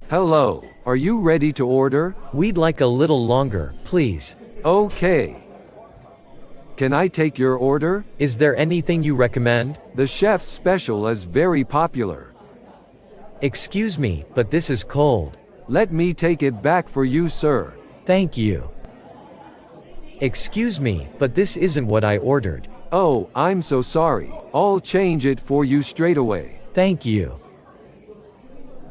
Hello, are you ready to order? We'd like a little longer, please. Okay. Can I take your order? Is there anything you recommend? The chef's special is very popular. Excuse me, but this is cold. Let me take it back for you, sir. Thank you. Excuse me, but this isn't what I ordered. Oh, I'm so sorry. I'll change it for you straight away. Thank you.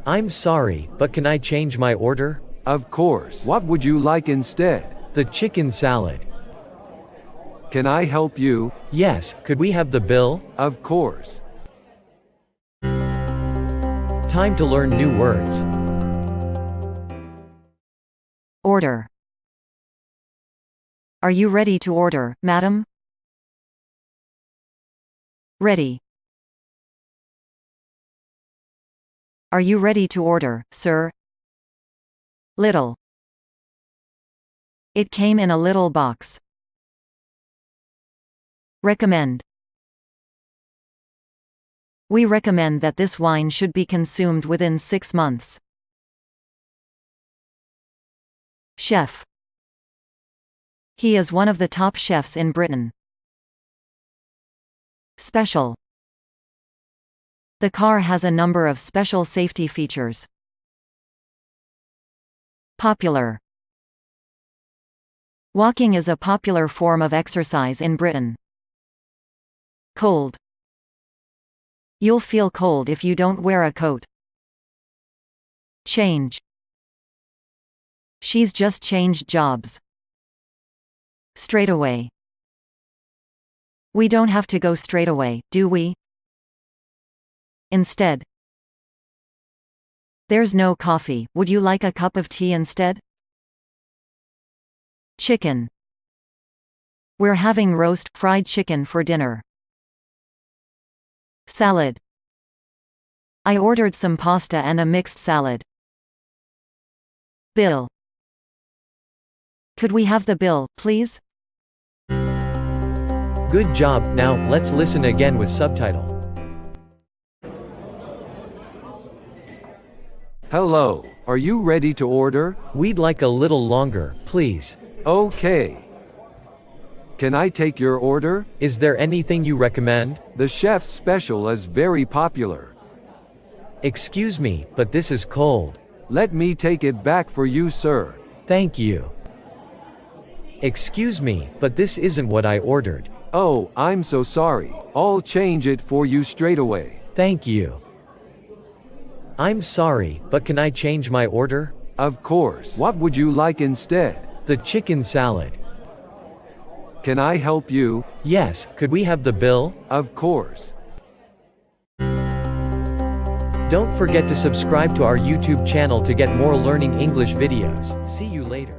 I'm sorry, but can I change my order? Of course. What would you like instead? The chicken salad. Can I help you? Yes, could we have the bill? Of course. Time to learn new words. Order. Are you ready to order, madam? Ready. Are you ready to order, sir? Little. It came in a little box. Recommend. We recommend that this wine should be consumed within 6 months. Chef. He is one of the top chefs in Britain. Special. The car has a number of special safety features. Popular. Walking is a popular form of exercise in Britain. Cold. You'll feel cold if you don't wear a coat. Change. She's just changed jobs. Straight away. We don't have to go straight away, do we? Instead. There's no coffee, would you like a cup of tea instead? Chicken. We're having roast, fried chicken for dinner. Salad. I ordered some pasta and a mixed salad. Bill. Could we have the bill, please? Good job, now, let's listen again with subtitle. Hello, are you ready to order? We'd like a little longer, please. Okay. Can I take your order? Is there anything you recommend? The chef's special is very popular. Excuse me, but this is cold. Let me take it back for you, sir. Thank you. Excuse me, but this isn't what I ordered. Oh, I'm so sorry. I'll change it for you straight away. Thank you. I'm sorry, but can I change my order? Of course. What would you like instead? The chicken salad. Can I help you? Yes, could we have the bill? Of course. Don't forget to subscribe to our YouTube channel to get more learning English videos. See you later.